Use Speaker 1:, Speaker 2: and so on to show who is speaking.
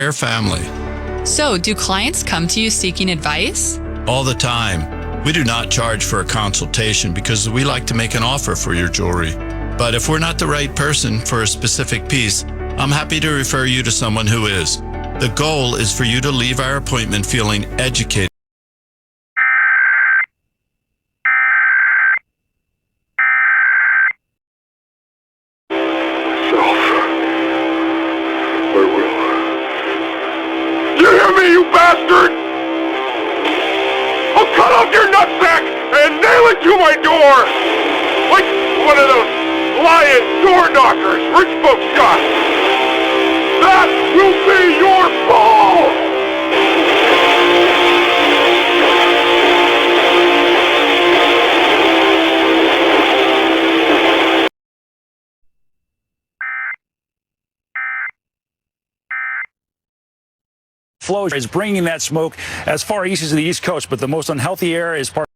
Speaker 1: KTAR family.
Speaker 2: So, do clients come to you seeking advice?
Speaker 1: All the time. We do not charge for a consultation because we like to make an offer for your jewelry. But if we're not the right person for a specific piece, I'm happy to refer you to someone who is. The goal is for you to leave our appointment feeling educated.
Speaker 3: You hear me, you bastard? I'll cut off your nutsack and nail it to my door! Like one of those lion door knockers rich folks got! That will be your fall!
Speaker 4: Flow is bringing that smoke as far east as the East Coast, but the most unhealthy air is part